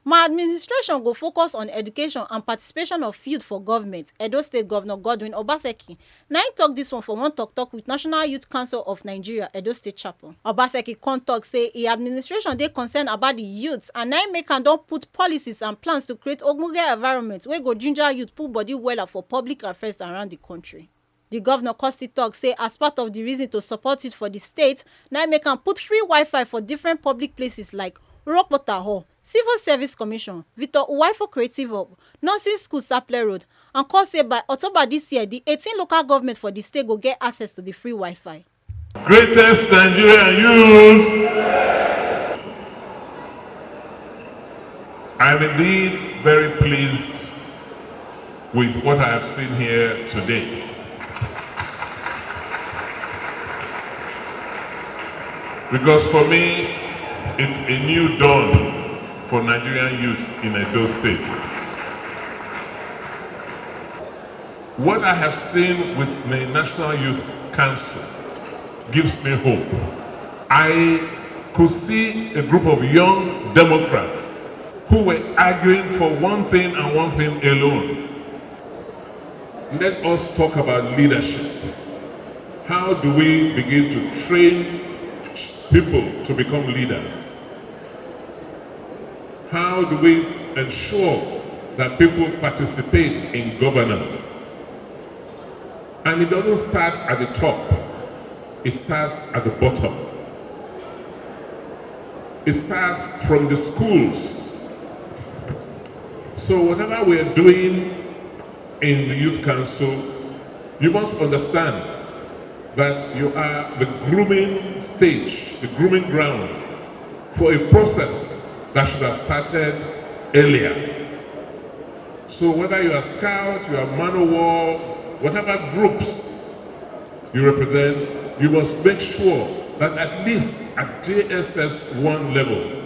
My administration go focus on education and participation of youth for government, Edo State Governor Godwin Obaseki. Na im tok dis one for one tok with National Youth Council of Nigeria, Edo State Chapel. Obaseki come tok say im administration dey concerned about the youth and na im make am don put policies and plans to create ogbonge environment wey go ginger youth put body wella for public affairs around the country. The governor still tok say as part of the reason to support youth for the state, na im make am put free Wi-Fi for different public places like Uropota Hall, Civil Service Commission, Victor Uwaifo Creative Hub, Nursing School Saple Road, and call say by October this year, the 18 local government for the state go get access to the free Wi-Fi. Greatest Nigerian youth. I'm indeed very pleased with what I have seen here today. Because for me, it's a new dawn for Nigerian youth in Edo State. What I have seen with the National Youth Council gives me hope. I could see a group of young Democrats who were arguing for one thing and one thing alone. Let us talk about leadership. How do we begin to train people to become leaders? How do we ensure that people participate in governance? And it doesn't start at the top, it starts at the bottom. It starts from the schools. So whatever we are doing in the Youth Council, you must understand that you are the grooming stage, the grooming ground for a process that should have started earlier. So whether you are Scout, you are Man of War, whatever groups you represent, you must make sure that at least at JSS 1 level,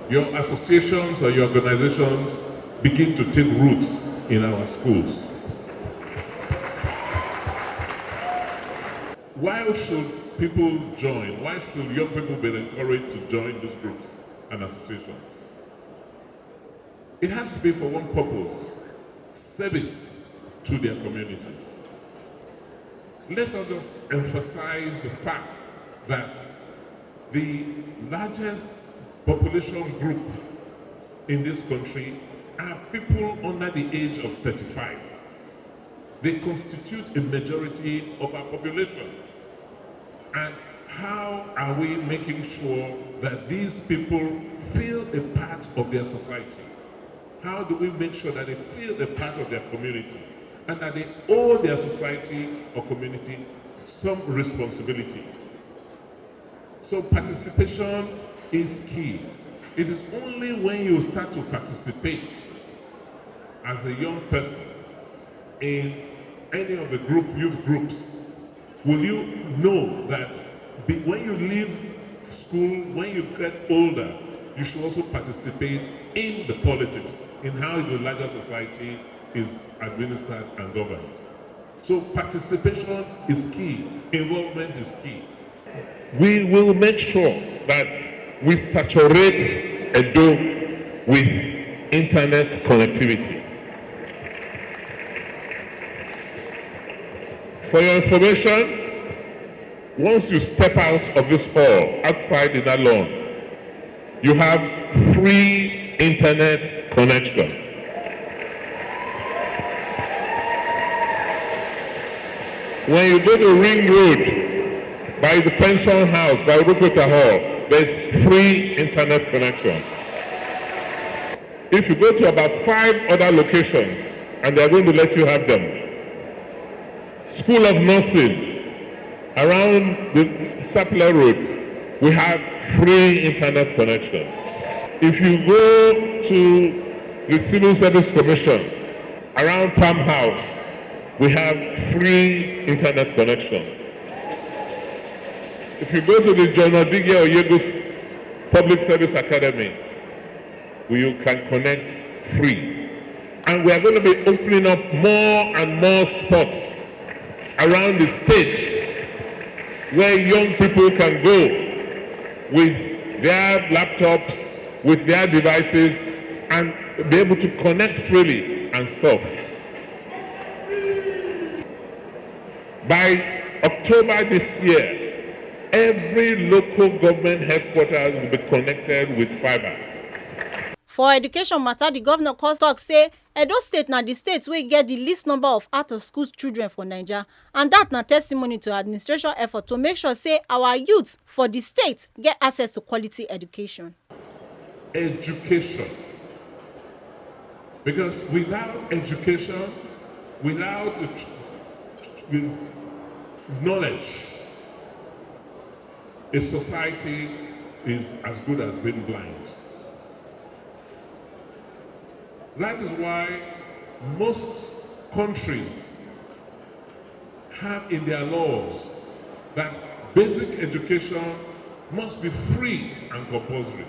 your associations or your organizations begin to take roots in our schools. Why should people join? Why should young people be encouraged to join these groups and associations? It has to be for one purpose: service to their communities. Let us just emphasize the fact that the largest population group in this country are people under the age of 35. They constitute a majority of our population. And how are we making sure that these people feel a part of their society? How do we make sure that they feel a part of their community and that they owe their society or community some responsibility? So participation is key. It is only when you start to participate as a young person in any of the youth groups, will you know that when you leave school, when you get older, you should also participate in the politics, in how the larger society is administered and governed. So participation is key, involvement is key. We will make sure that we saturate Edo with internet connectivity. For your information, once you step out of this hall, outside in that lawn, you have free internet connection. When you go to Ring Road, by the pension house, by Rupota Hall, there's free internet connection. If you go to about 5 other locations, and they're going to let you have them, School of Nursing, around the Sapler Road, we have free internet connection. If you go to the Civil Service Commission, around Palm House, we have free internet connection. If you go to the John Odighe Oyegos Public Service Academy, you can connect free. And we are going to be opening up more and more spots around the state where young people can go with their laptops, with their devices, and be able to connect freely and solve. By October this year, every local government headquarters will be connected with fiber. For education matter, the governor tok say Edo State na the state wey get the least number of out-of-school children for Naija, and that na testimony to administration effort to make sure say our youth for the state get access to quality education. Education. Because without education, without knowledge, a society is as good as being blind. That is why most countries have in their laws that basic education must be free and compulsory.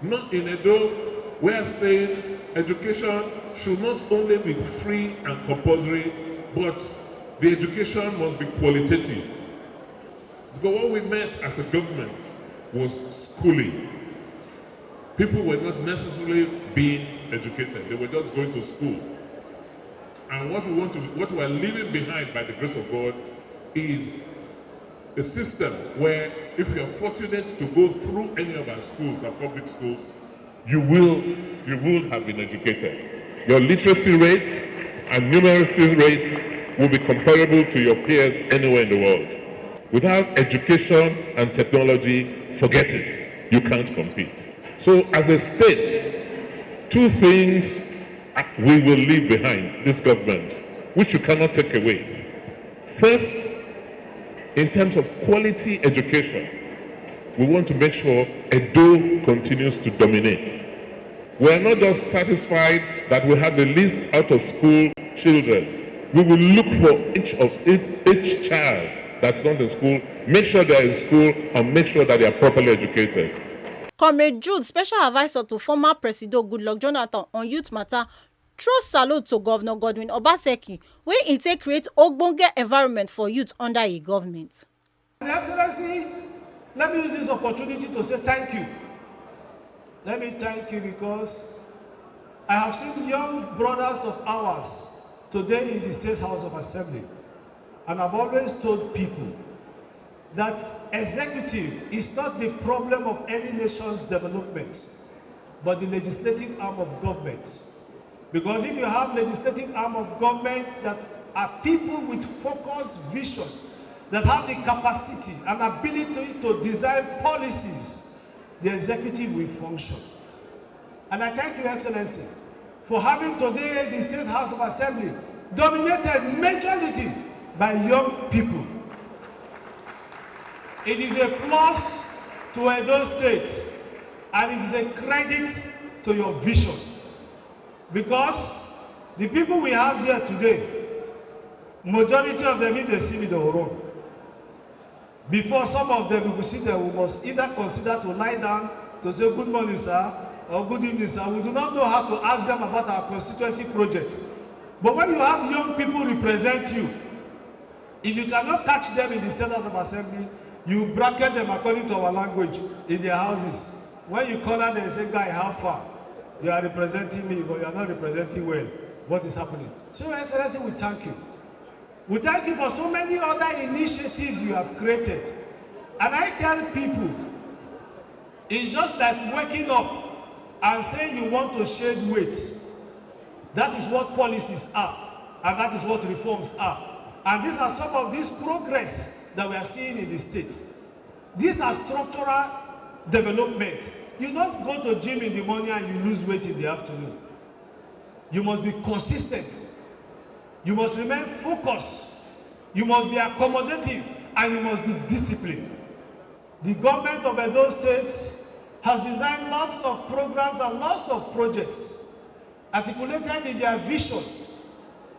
Not in Edo, we are saying education should not only be free and compulsory, but the education must be qualitative. Because what we meant as a government was schooling. People were not necessarily being educated, they were just going to school. And what we are leaving behind by the grace of God is a system where if you are fortunate to go through any of our schools, our public schools, you will have been educated. Your literacy rate and numeracy rate will be comparable to your peers anywhere in the world. Without education and technology, forget it. You can't compete. So as a state, two things we will leave behind, this government, which you cannot take away. First, in terms of quality education, we want to make sure Edo continues to dominate. We are not just satisfied that we have the least out-of-school children. We will look for each child that's not in school, make sure they're in school, and make sure that they are properly educated. Comrade Jude, special advisor to former President Goodluck Jonathan on youth matter, throw salute to Governor Godwin Obaseki, wey he take create ogbonge environment for youth under a government. Your Excellency, let me use this opportunity to say thank you. Let me thank you because I have seen young brothers of ours today in the State House of Assembly, and I've always told people that executive is not the problem of any nation's development, but the legislative arm of government. Because if you have legislative arm of government that are people with focused vision, that have the capacity and ability to design policies, the executive will function. And I thank you, Excellency, for having today the State House of Assembly dominated majority by young people. It is a plus to Edo State, and it is a credit to your vision. Because the people we have here today, majority of them, if they see me, they will run. Before some of them, we will see them, we must either consider to lie down to say good morning, sir, or good evening, sir. We do not know how to ask them about our constituency project. But when you have young people represent you, if you cannot catch them in the State House of Assembly, you bracket them according to our language in their houses. When you call them and say, guy, how far? You are representing me, but you are not representing well. What is happening? So, Your Excellency, we thank you. We thank you for so many other initiatives you have created. And I tell people, it's just like waking up and saying you want to shed weight. That is what policies are, and that is what reforms are. And these are some of this progress that we are seeing in the state. These are structural development. You don't go to gym in the morning and you lose weight in the afternoon. You must be consistent. You must remain focused. You must be accommodative, and you must be disciplined. The government of Edo State has designed lots of programs and lots of projects articulated in their vision,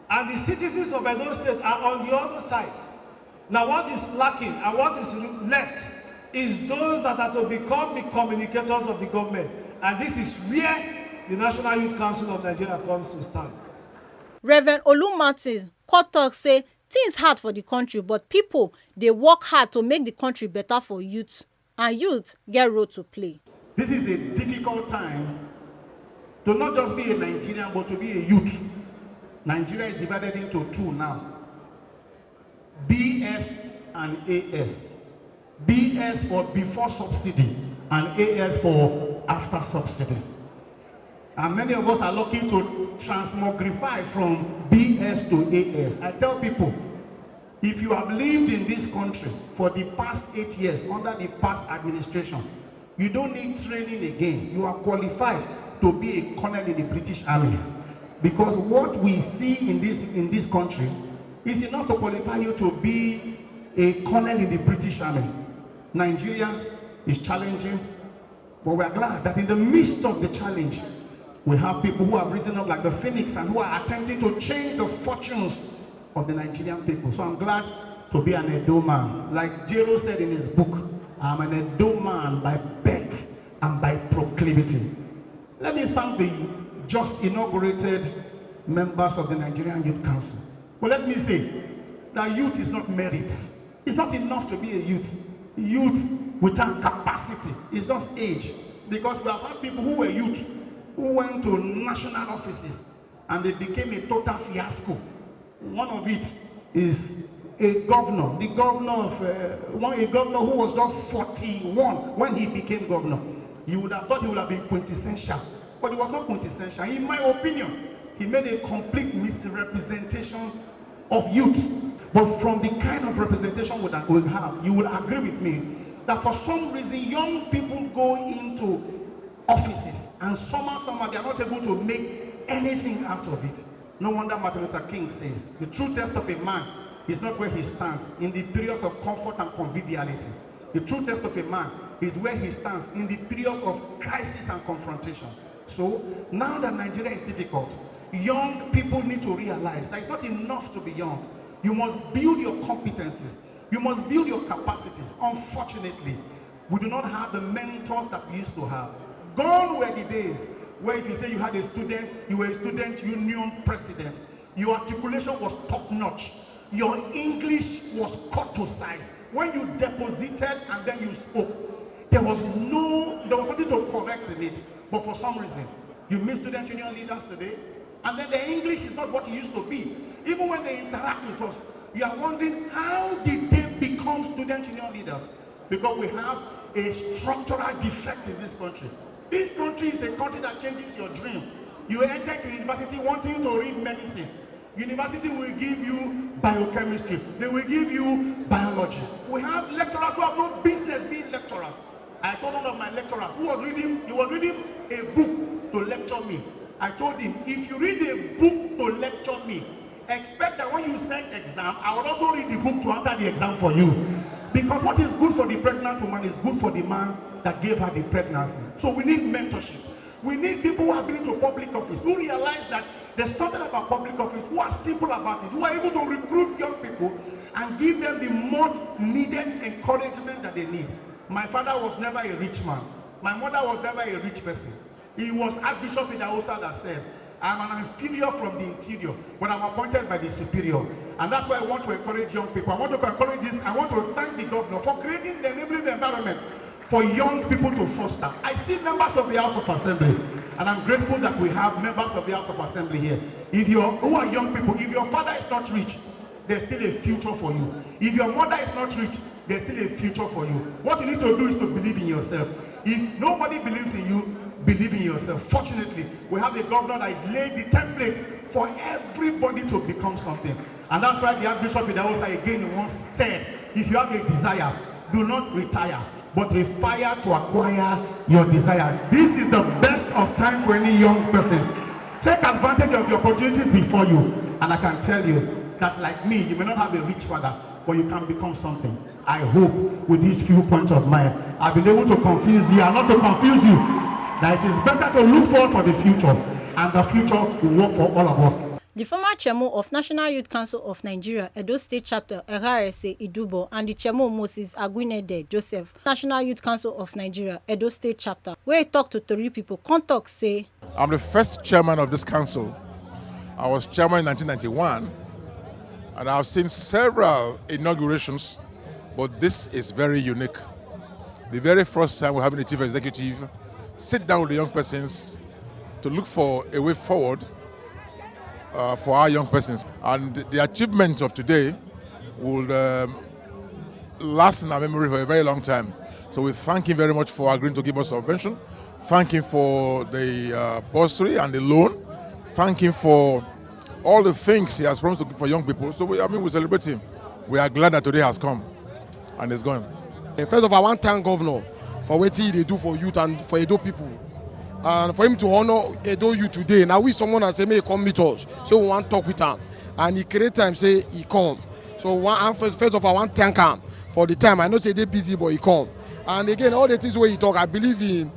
and the citizens of Edo State are on the other side. Now, what is lacking and what is left is those that are to become the communicators of the government. And this is where the National Youth Council of Nigeria comes to stand. Reverend Olu Martins talk say things hard for the country, but people, they work hard to make the country better for youth, and youth get role to play. This is a difficult time to not just be a Nigerian, but to be a youth. Nigeria is divided into two now. BS and AS. BS for before subsidy and AS for after subsidy. And many of us are looking to transmogrify from BS to AS. I tell people, if you have lived in this country for the past 8 years under the past administration, you don't need training again. You are qualified to be a colonel in the British Army. Because what we see in this country is enough to qualify you to be a colonel in the British Army. Nigeria is challenging, but we are glad that in the midst of the challenge, we have people who have risen up like the phoenix and who are attempting to change the fortunes of the Nigerian people. So I'm glad to be an Edo man. Like Jero said in his book, I'm an Edo man by birth and by proclivity. Let me thank the just inaugurated members of the Nigerian Youth Council. But let me say that youth is not merit. It's not enough to be a youth. Youth without capacity is just age. Because we have had people who were youth who went to national offices and they became a total fiasco. One of it is a governor, a governor who was just 41 when he became governor. You would have thought he would have been quintessential, but he was not quintessential. In my opinion, he made a complete misrepresentation of youth. But from the kind of representation that we have, you will agree with me that for some reason young people go into offices and somehow they are not able to make anything out of it. No wonder Martin Luther King says, the true test of a man is not where he stands in the periods of comfort and conviviality. The true test of a man is where he stands in the periods of crisis and confrontation. So now that Nigeria is difficult, young people need to realize that it's not enough to be young. You must build your competencies. You must build your capacities. Unfortunately, we do not have the mentors that we used to have. Gone were the days where if you say you had a student, you were a student union president, your articulation was top-notch, your English was cut to size. When you deposited and then you spoke, there was nothing to correct in it. But for some reason, you meet student union leaders today, and then the English is not what it used to be. Even when they interact with us, you are wondering, how did they become student union leaders? Because we have a structural defect in this country. This country is a country that changes your dream. You enter to university wanting to read medicine. University will give you biochemistry. They will give you biology. We have lecturers who have no business being lecturers. I told one of my lecturers he was reading a book to lecture me. I told him, if you read a book to lecture me, expect that when you send exam, I will also read the book to answer the exam for you. Because what is good for the pregnant woman is good for the man that gave her the pregnancy. So we need mentorship. We need people who have been to public office, who realize that there's something about public office, who are simple about it, who are able to recruit young people and give them the much needed encouragement that they need. My father was never a rich man. My mother was never a rich person. He was Archbishop in Hausa that said, I'm an inferior from the interior, but I'm appointed by the superior. And that's why I want to encourage young people. I want to encourage this. I want to thank the governor for creating the enabling environment for young people to foster. I see members of the House of Assembly, and I'm grateful that we have members of the House of Assembly here. Who are young people, if your father is not rich, there's still a future for you. If your mother is not rich, there's still a future for you. What you need to do is to believe in yourself. If nobody believes in you, believe in yourself. Fortunately, we have a governor that has laid the template for everybody to become something. And that's why the Archbishop in Hausa again once said, if you have a desire, do not retire, but refire to acquire your desire. This is the best of time for any young person. Take advantage of the opportunities before you. And I can tell you that, like me, you may not have a rich father, but you can become something. I hope with these few points of mine, I've been able to confuse you and not to confuse you. That it is better to look forward for the future, and the future will work for all of us. The former chairman of National Youth Council of Nigeria, Edo State Chapter, Erarese Idubo, and the chairman Moses Aguinede Joseph, National Youth Council of Nigeria, Edo State Chapter, where he talked to Tori people, contact say, I'm the first chairman of this council. I was chairman in 1991, and I've seen several inaugurations, but this is very unique. The very first time we're having a chief executive sit down with the young persons to look for a way forward for our young persons. And the achievements of today will last in our memory for a very long time. So we thank him very much for agreeing to give us subvention. Thank him for the bursary and the loan. Thank him for all the things he has promised to give for young people. So we celebrate him. We are glad that today has come and is gone. First of all, I want to thank Governor for what he do for youth and for Edo people. And for him to honor Edo youth today. Now we someone and say, may he come meet us. So we want to talk with him. And he create time, say he come. So first of all, I want to thank him for the time. I know say they busy, but he come. And again, all the things where he talk, I believe in,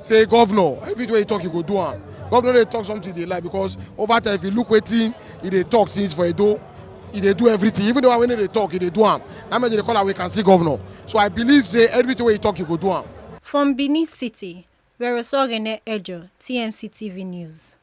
say Governor, everywhere he talk, he go do him. Governor, they talk something they like, because over time, if you look waiting, he talk since for Edo, he do everything. Even though when they talk, he do him. That means they call we can see Governor. So I believe, say, everywhere he talk, he go do him. From Benin City, Verosorgene Ejo, TMC TV News.